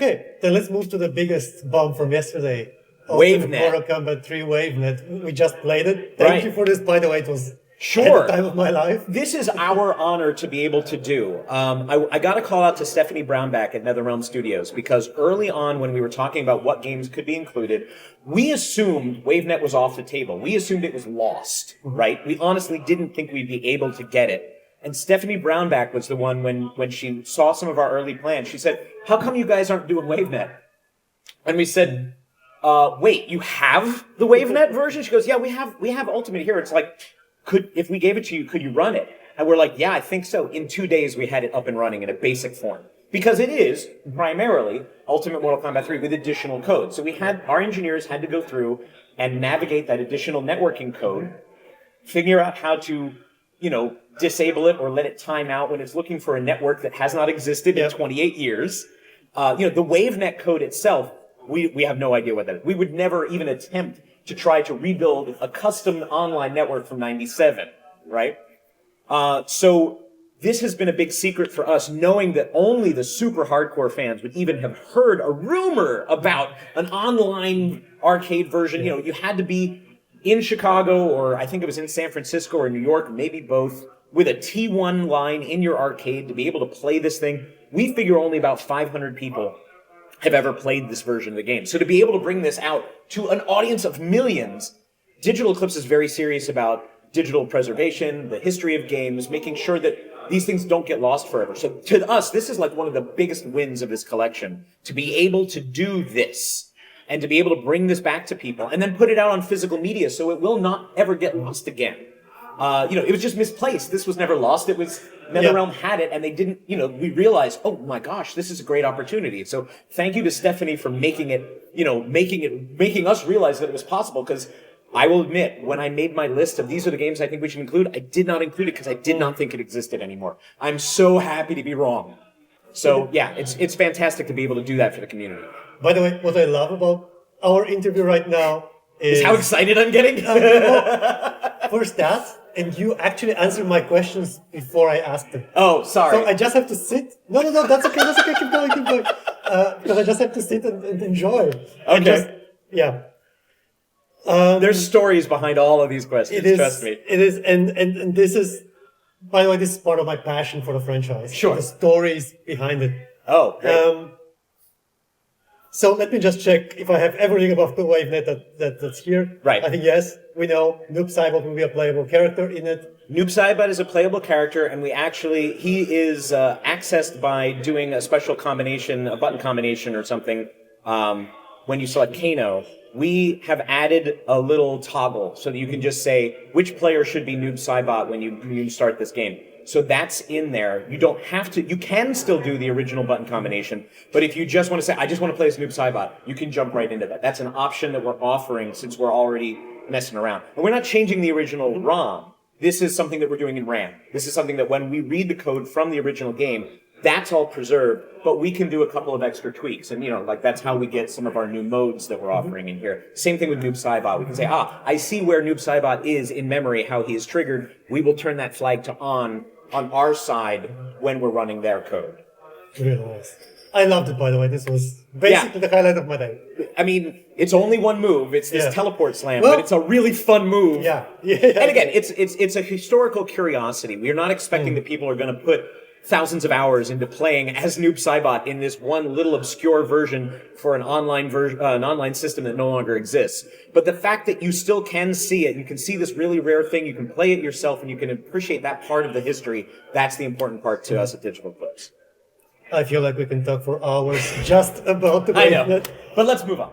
Okay, then let's move to the biggest bomb from yesterday. WaveNet. Mortal Kombat 3 WaveNet. We just played it. Thank you for this, by the way. It was Sure. at the time of my life. This is our honor to be able to do. I got a call out to Stephanie Brownback at NetherRealm Studios because early on when we were talking about what games could be included, we assumed WaveNet was off the table. We assumed it was lost, right? We honestly didn't think we'd be able to get it. And Stephanie Brownback was the one when she saw some of our early plans, she said, "How come you guys aren't doing WaveNet?" And we said, wait, you have the WaveNet version? She goes, "Yeah, we have Ultimate here." It's like, if we gave it to you, could you run it? And we're like, yeah, I think so. In 2 days, we had it up and running in a basic form. Because it is primarily Ultimate Mortal Kombat 3 with additional code. So our engineers had to go through and navigate that additional networking code, figure out how to, disable it or let it time out when it's looking for a network that has not existed in 28 years. The WaveNet code itself, we have no idea what that is. We would never even attempt to try to rebuild a custom online network from 97, right? So this has been a big secret for us, knowing that only the super hardcore fans would even have heard a rumor about an online arcade version. You had to be in Chicago, or I think it was in San Francisco or New York, maybe both, with a T1 line in your arcade to be able to play this thing. We figure only about 500 people have ever played this version of the game. So to be able to bring this out to an audience of millions, Digital Eclipse is very serious about digital preservation, the history of games, making sure that these things don't get lost forever. So to us, this is like one of the biggest wins of this collection, to be able to do this and to be able to bring this back to people and then put it out on physical media so it will not ever get lost again. It was just misplaced. This was never lost. It was NetherRealm had it, and they didn't. We realized, oh my gosh, this is a great opportunity. So thank you to Stephanie for making us realize that it was possible. Because I will admit, when I made my list of these are the games I think we should include, I did not include it because I did not think it existed anymore. I'm so happy to be wrong. So yeah, it's fantastic to be able to do that for the community. By the way, what I love about our interview right now is how excited I'm getting. First that, and you actually answered my questions before I asked them. Oh, sorry. So I just have to sit. No, that's okay. That's okay. Keep going. Because I just have to sit and enjoy. Okay. There's stories behind all of these questions. Trust me. It is, and this is, by the way, this is part of my passion for the franchise. Sure. The stories behind it. Oh, great. So let me just check if I have everything about the WaveNet that's here. Right. I think yes, we know Noob Saibot will be a playable character in it. Noob Saibot is a playable character, and he is accessed by doing a special combination, a button combination or something. When you select Kano, we have added a little toggle so that you can just say which player should be Noob Saibot when you start this game. So that's in there. You don't have to. You can still do the original button combination, but if you just want to say, I just want to play as Noob Saibot, you can jump right into that. That's an option that we're offering since we're already messing around. And we're not changing the original ROM. This is something that we're doing in RAM. This is something that when we read the code from the original game, that's all preserved, but we can do a couple of extra tweaks. And, that's how we get some of our new modes that we're offering in here. Same thing with Noob Saibot. We can say, I see where Noob Saibot is in memory, how he is triggered. We will turn that flag to on our side when we're running their code. Really nice. I loved it, by the way. This was basically the highlight of my day. I mean, it's only one move. It's this teleport slam, but it's a really fun move. Yeah. And again, it's a historical curiosity. We're not expecting that people are going to put thousands of hours into playing as Noob Saibot in this one little obscure version for an online system that no longer exists. But the fact that you still can see it, you can see this really rare thing, you can play it yourself, and you can appreciate that part of the history, that's the important part to us at Digital Eclipse. I feel like we can talk for hours just about the WaveNet. I know, but let's move on.